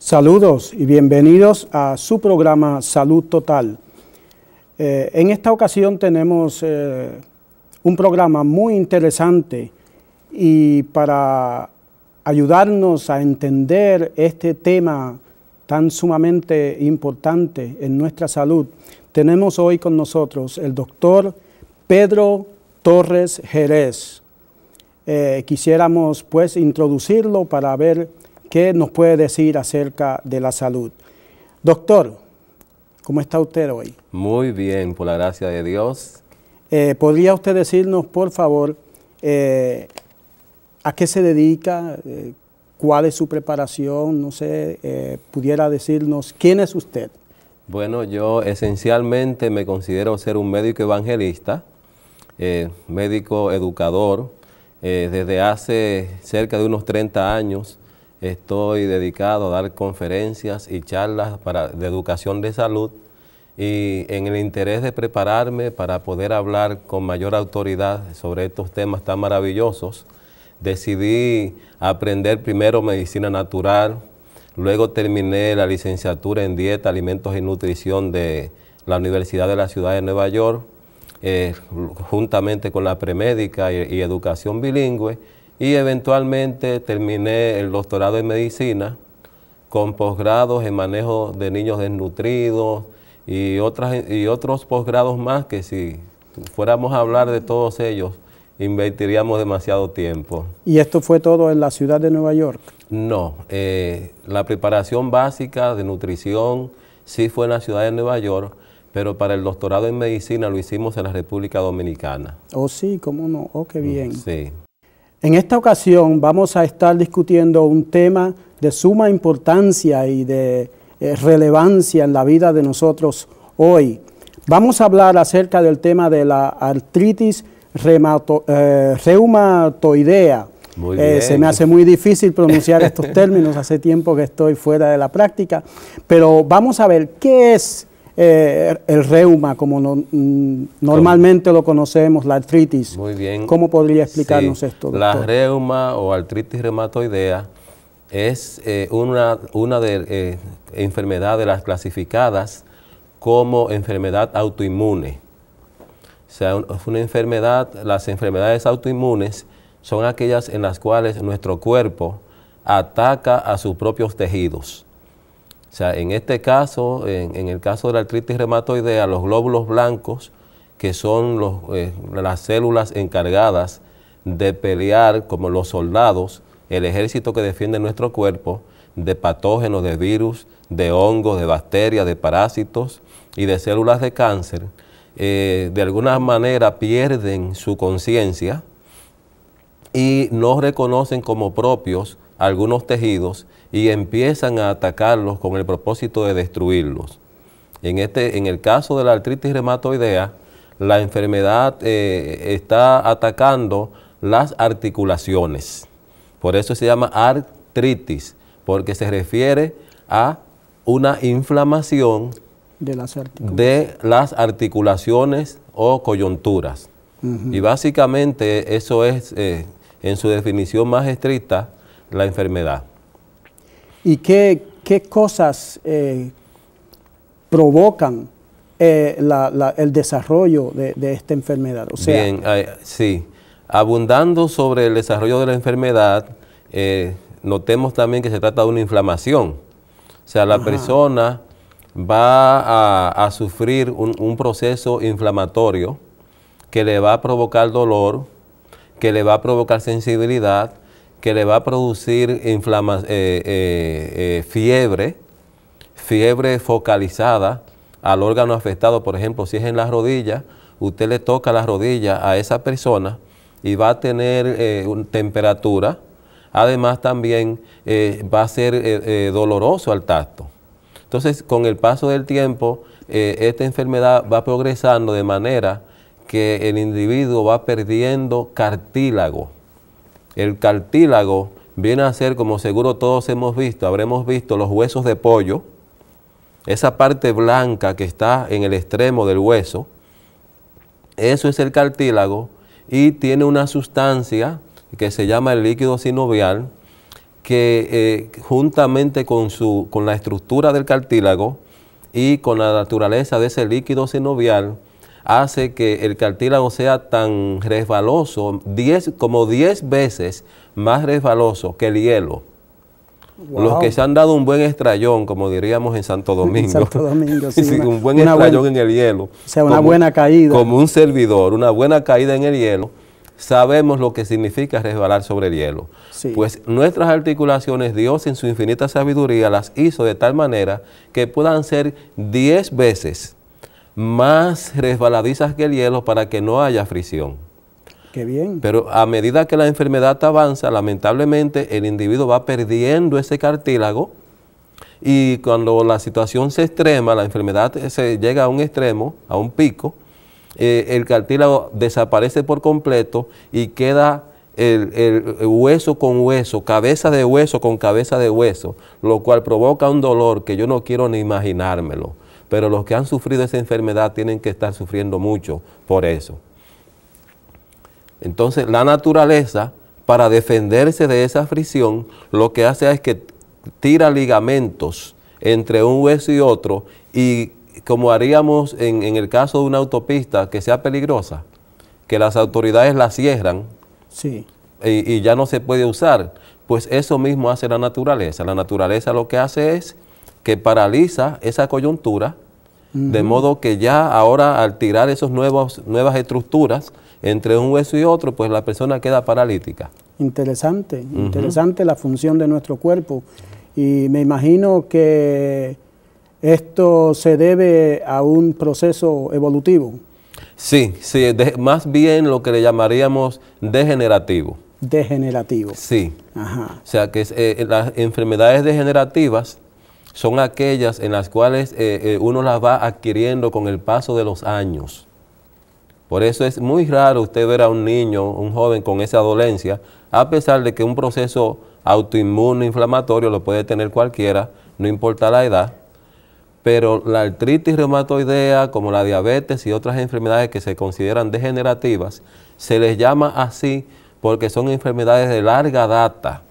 Saludos y bienvenidos a su programa Salud Total. En esta ocasión tenemos un programa muy interesante y para ayudarnos a entender este tema tan sumamente importante en nuestra salud, tenemos hoy con nosotros el doctor Pedro Torres Jerez. Quisiéramos pues introducirlo para ver qué nos puede decir acerca de la salud. Doctor, ¿cómo está usted hoy? Muy bien, por la gracia de Dios. ¿Podría usted decirnos, por favor, a qué se dedica, cuál es su preparación? No sé, pudiera decirnos quién es usted. Bueno, yo esencialmente me considero ser un médico evangelista, médico educador. Desde hace cerca de unos 30 años estoy dedicado a dar conferencias y charlas de educación de salud, y en el interés de prepararme para poder hablar con mayor autoridad sobre estos temas tan maravillosos, decidí aprender primero medicina natural, luego terminé la licenciatura en dieta, alimentos y nutrición de la Universidad de la Ciudad de Nueva York, juntamente con la premédica y educación bilingüe, y eventualmente terminé el doctorado en medicina con posgrados en manejo de niños desnutridos y otros posgrados más que si fuéramos a hablar de todos ellos invertiríamos demasiado tiempo. ¿Y esto fue todo en la ciudad de Nueva York? No, la preparación básica de nutrición sí fue en la ciudad de Nueva York, pero para el doctorado en medicina lo hicimos en la República Dominicana. Oh sí, cómo no, oh qué bien. Sí. En esta ocasión vamos a estar discutiendo un tema de suma importancia y de relevancia en la vida de nosotros hoy. Vamos a hablar acerca del tema de la artritis reumatoidea. Muy bien. Se me hace muy difícil pronunciar estos términos, hace tiempo que estoy fuera de la práctica, pero vamos a ver qué es el reuma, como normalmente lo conocemos, la artritis. Muy bien. ¿Cómo podría explicarnos esto, doctor? La reuma o artritis reumatoidea es una de enfermedades de las clasificadas como enfermedad autoinmune. O sea, es una enfermedad, las enfermedades autoinmunes son aquellas en las cuales nuestro cuerpo ataca a sus propios tejidos. O sea, en este caso, en el caso de la artritis reumatoidea, los glóbulos blancos, que son las células encargadas de pelear como los soldados, el ejército que defiende nuestro cuerpo, de patógenos, de virus, de hongos, de bacterias, de parásitos y de células de cáncer, de alguna manera pierden su conciencia y no reconocen como propios algunos tejidos y empiezan a atacarlos con el propósito de destruirlos. En el caso de la artritis reumatoidea, la enfermedad está atacando las articulaciones. Por eso se llama artritis, porque se refiere a una inflamación de las articulaciones o coyunturas. Y básicamente eso es, en su definición más estricta, la enfermedad. ¿Y qué cosas provocan el desarrollo de esta enfermedad? O sea, bien, sí. Abundando sobre el desarrollo de la enfermedad, notemos también que se trata de una inflamación. O sea, la persona va a sufrir un proceso inflamatorio que le va a provocar dolor, que le va a provocar sensibilidad, que le va a producir fiebre focalizada al órgano afectado. Por ejemplo, si es en la rodilla, usted le toca la rodilla a esa persona y va a tener temperatura. Además también va a ser doloroso al tacto. Entonces, con el paso del tiempo, esta enfermedad va progresando de manera que el individuo va perdiendo cartílago. El cartílago viene a ser, como seguro todos habremos visto los huesos de pollo, esa parte blanca que está en el extremo del hueso, eso es el cartílago y tiene una sustancia que se llama el líquido sinovial, que juntamente con la estructura del cartílago y con la naturaleza de ese líquido sinovial, hace que el cartílago sea tan resbaloso, como 10 veces más resbaloso que el hielo. Wow. Los que se han dado un buen estrellón, como diríamos en Santo Domingo, Santo Domingo sí, un buen estrellón en el hielo, o sea, una buena caída, como un servidor, una buena caída en el hielo, sabemos lo que significa resbalar sobre el hielo. Sí. Pues nuestras articulaciones, Dios en su infinita sabiduría las hizo de tal manera que puedan ser 10 veces más resbaladizas que el hielo para que no haya fricción. Qué bien. Pero a medida que la enfermedad avanza, lamentablemente el individuo va perdiendo ese cartílago, y cuando la situación se extrema, la enfermedad se llega a un extremo, a un pico, el cartílago desaparece por completo y queda el hueso con hueso, cabeza de hueso con cabeza de hueso, lo cual provoca un dolor que yo no quiero ni imaginármelo. Pero los que han sufrido esa enfermedad tienen que estar sufriendo mucho por eso. Entonces, la naturaleza, para defenderse de esa fricción, lo que hace es que tira ligamentos entre un hueso y otro, y como haríamos en el caso de una autopista que sea peligrosa, que las autoridades la cierran, sí, y ya no se puede usar, pues eso mismo hace la naturaleza. La naturaleza lo que hace es que paraliza esa coyuntura, de modo que ya ahora al tirar esas nuevas estructuras entre un hueso y otro, pues la persona queda paralítica. Interesante, interesante la función de nuestro cuerpo. Y me imagino que esto se debe a un proceso evolutivo. Sí, sí, más bien lo que le llamaríamos degenerativo. Degenerativo. Sí. Ajá. O sea que las enfermedades degenerativas son aquellas en las cuales uno las va adquiriendo con el paso de los años. Por eso es muy raro usted ver a un niño, un joven con esa dolencia, a pesar de que un proceso autoinmune inflamatorio lo puede tener cualquiera, no importa la edad, pero la artritis reumatoidea, como la diabetes y otras enfermedades que se consideran degenerativas, se les llama así porque son enfermedades de larga data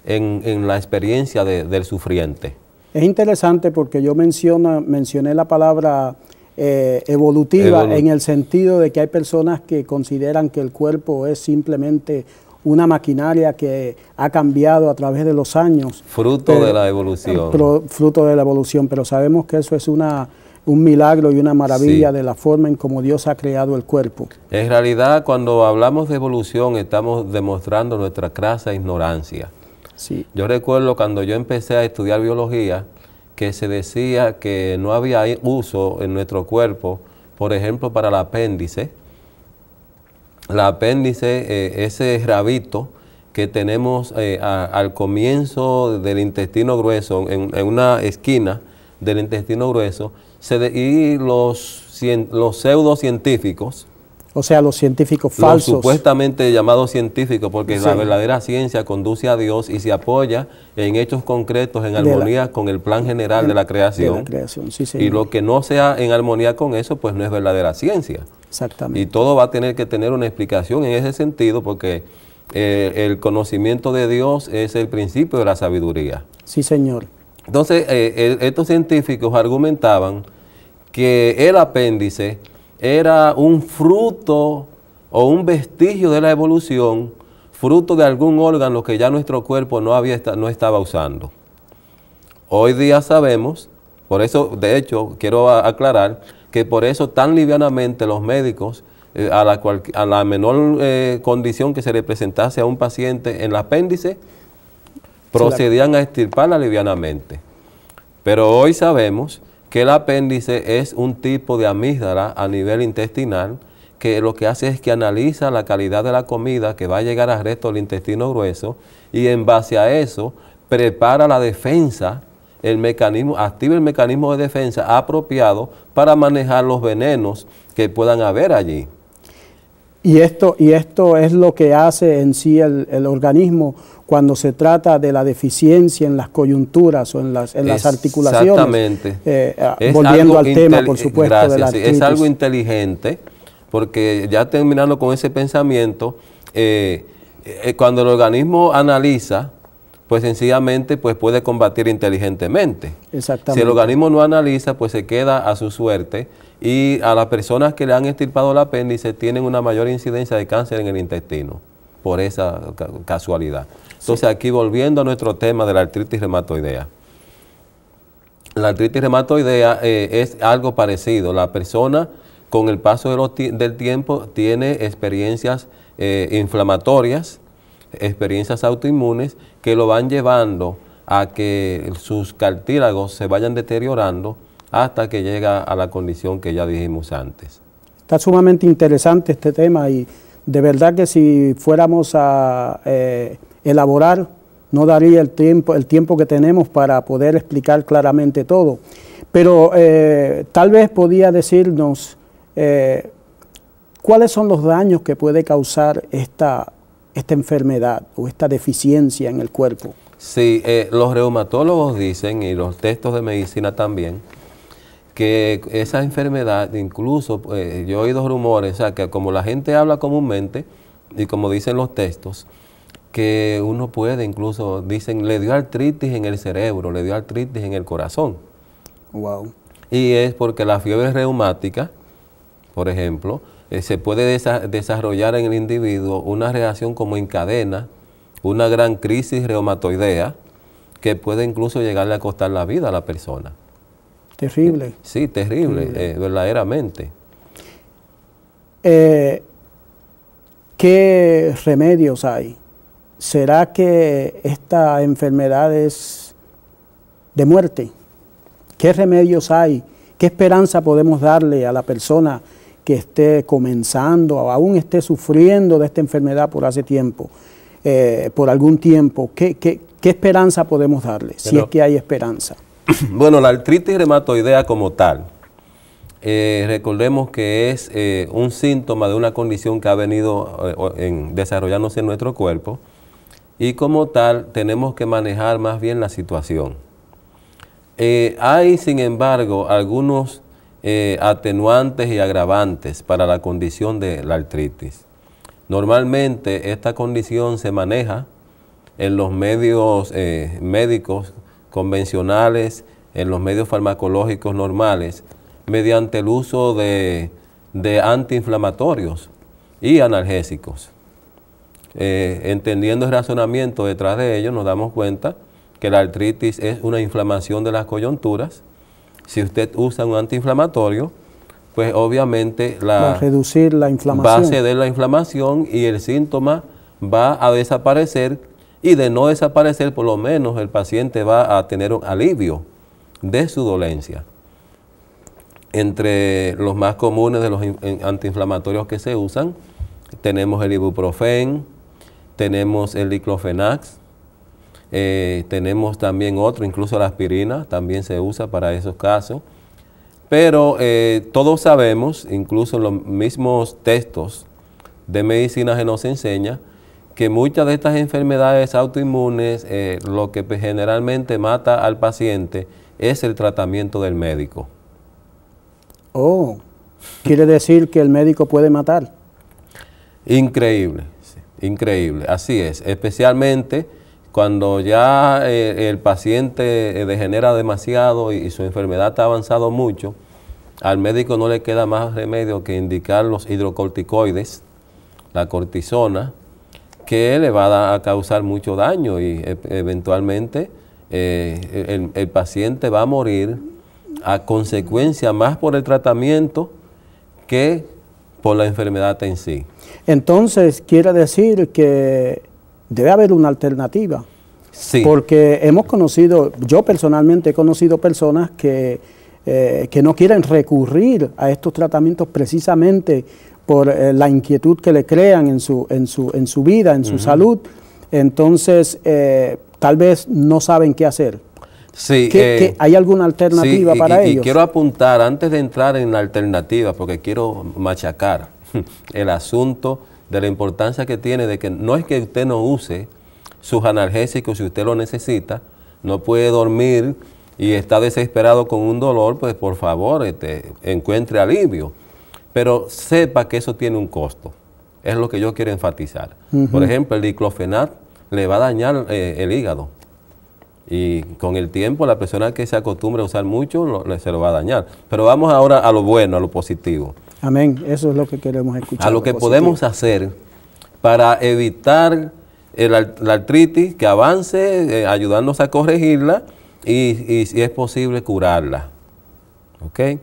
en la experiencia del sufriente. Es interesante porque yo mencioné la palabra evolutiva en el sentido de que hay personas que consideran que el cuerpo es simplemente una maquinaria que ha cambiado a través de los años. Fruto de la evolución. Fruto de la evolución, pero sabemos que eso es un milagro y una maravilla, sí, de la forma en cómo Dios ha creado el cuerpo. En realidad, cuando hablamos de evolución, estamos demostrando nuestra crasa ignorancia. Sí. Yo recuerdo cuando yo empecé a estudiar biología, que se decía que no había uso en nuestro cuerpo, por ejemplo, para el apéndice. El apéndice, ese rabito que tenemos al comienzo del intestino grueso, en una esquina del intestino grueso, y los pseudocientíficos, o sea, los científicos falsos, los supuestamente llamados científicos, porque sí, la verdadera ciencia conduce a Dios y se apoya en hechos concretos, en armonía con el plan general de la creación. Sí, y lo que no sea en armonía con eso, pues no es verdadera ciencia. Exactamente. Y todo va a tener que tener una explicación en ese sentido, porque el conocimiento de Dios es el principio de la sabiduría. Sí, señor. Entonces, estos científicos argumentaban que el apéndice era un fruto o un vestigio de la evolución, fruto de algún órgano que ya nuestro cuerpo no estaba usando. Hoy día sabemos, por eso, de hecho, quiero aclarar que por eso tan livianamente los médicos, a la menor condición que se le presentase a un paciente en el apéndice, procedían a extirparla livianamente. Pero hoy sabemos que el apéndice es un tipo de amígdala a nivel intestinal que lo que hace es que analiza la calidad de la comida que va a llegar al resto del intestino grueso, y en base a eso prepara la defensa, activa el mecanismo de defensa apropiado para manejar los venenos que puedan haber allí. Y esto es lo que hace en sí el organismo cuando se trata de la deficiencia en las coyunturas o en las articulaciones. Exactamente. Volviendo al tema, por supuesto, gracias, de la artritis. Es algo inteligente, porque ya terminando con ese pensamiento, cuando el organismo analiza pues sencillamente pues puede combatir inteligentemente. Exactamente. Si el organismo no analiza, pues se queda a su suerte, y a las personas que le han extirpado el apéndice tienen una mayor incidencia de cáncer en el intestino, por esa casualidad. Entonces, aquí volviendo a nuestro tema de la artritis reumatoidea. La artritis reumatoidea es algo parecido. La persona, con el paso del tiempo, tiene experiencias inflamatorias, experiencias autoinmunes, que lo van llevando a que sus cartílagos se vayan deteriorando hasta que llega a la condición que ya dijimos antes. Está sumamente interesante este tema, y de verdad que si fuéramos a elaborar, no daría el tiempo que tenemos para poder explicar claramente todo. Pero tal vez podía decirnos cuáles son los daños que puede causar esta enfermedad o esta deficiencia en el cuerpo. Sí, los reumatólogos dicen, y los textos de medicina también, que esa enfermedad, incluso yo he oído rumores, o sea, que como la gente habla comúnmente, y como dicen los textos, que uno puede incluso, dicen, le dio artritis en el cerebro, le dio artritis en el corazón. Wow. Y es porque la fiebre reumática, por ejemplo, se puede desarrollar en el individuo una reacción como en cadena, una gran crisis reumatoidea, que puede incluso llegarle a costar la vida a la persona. Terrible. Sí, terrible. Verdaderamente. ¿Qué remedios hay? ¿Será que esta enfermedad es de muerte? ¿Qué remedios hay? ¿Qué esperanza podemos darle a la persona que esté comenzando o aún esté sufriendo de esta enfermedad por hace tiempo, por algún tiempo? ¿Qué esperanza podemos darle, si es que hay esperanza? Bueno, la artritis reumatoidea como tal, recordemos que es un síntoma de una condición que ha venido desarrollándose en nuestro cuerpo, y como tal tenemos que manejar más bien la situación. Hay, sin embargo, algunos atenuantes y agravantes para la condición de la artritis. Normalmente esta condición se maneja en los medios médicos convencionales, en los medios farmacológicos normales, mediante el uso de antiinflamatorios y analgésicos. Entendiendo el razonamiento detrás de ello, nos damos cuenta que la artritis es una inflamación de las coyunturas. Si usted usa un antiinflamatorio, pues obviamente va a reducir la inflamación. Va a ceder la inflamación y el síntoma va a desaparecer, y de no desaparecer, por lo menos el paciente va a tener un alivio de su dolencia. Entre los más comunes de los antiinflamatorios que se usan, tenemos el ibuprofeno, tenemos el diclofenac, tenemos también otro, incluso la aspirina también se usa para esos casos. Pero todos sabemos, incluso en los mismos textos de medicina se nos enseña, que muchas de estas enfermedades autoinmunes, lo que generalmente mata al paciente es el tratamiento del médico. Oh, ¿quiere decir que el médico puede matar? Increíble, sí, increíble, así es, especialmente cuando ya el paciente degenera demasiado y su enfermedad ha avanzado mucho. Al médico no le queda más remedio que indicar los hidrocorticoides, la cortisona, que le va a causar mucho daño, y eventualmente el paciente va a morir a consecuencia más por el tratamiento que por la enfermedad en sí. Entonces, quiere decir que debe haber una alternativa. Sí. Porque hemos conocido, yo personalmente he conocido personas que no quieren recurrir a estos tratamientos precisamente por la inquietud que le crean en su vida, en su salud. Entonces, tal vez no saben qué hacer. Sí, ¿Hay alguna alternativa para ellos? Y quiero apuntar, antes de entrar en la alternativa, porque quiero machacar el asunto de la importancia que tiene de que no es que usted no use sus analgésicos si usted lo necesita, no puede dormir y está desesperado con un dolor, pues por favor encuentre alivio. Pero sepa que eso tiene un costo, es lo que yo quiero enfatizar. Por ejemplo, el diclofenac, le va a dañar el hígado. Y con el tiempo la persona que se acostumbre a usar mucho se lo va a dañar. Pero vamos ahora a lo bueno, a lo positivo. Amén, eso es lo que queremos escuchar. A lo que podemos hacer para evitar la artritis que avance, ayudándonos a corregirla y si es posible curarla. ¿Ok?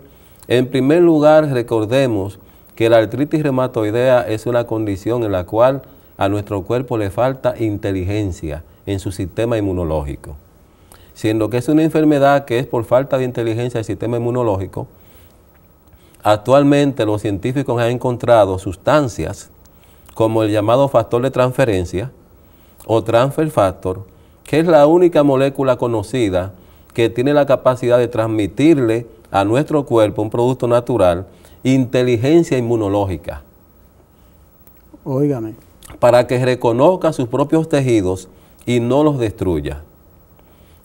En primer lugar, recordemos que la artritis reumatoidea es una condición en la cual a nuestro cuerpo le falta inteligencia en su sistema inmunológico. Siendo que es una enfermedad que es por falta de inteligencia del sistema inmunológico, actualmente los científicos han encontrado sustancias como el llamado factor de transferencia o transfer factor, que es la única molécula conocida que tiene la capacidad de transmitirle a nuestro cuerpo, un producto natural, inteligencia inmunológica. Óigame. Para que reconozca sus propios tejidos y no los destruya.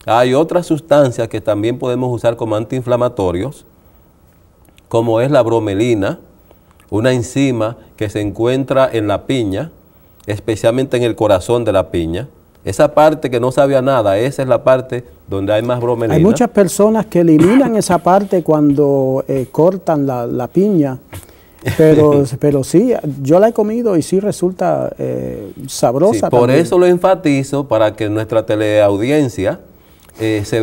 Hay otras sustancias que también podemos usar como antiinflamatorios, como es la bromelina, una enzima que se encuentra en la piña, especialmente en el corazón de la piña. Esa parte que no sabía nada, esa es la parte donde hay más bromelina. Hay muchas personas que eliminan esa parte cuando cortan la piña, pero sí, yo la he comido y sí resulta sabrosa. Sí, por eso lo enfatizo, para que nuestra teleaudiencia se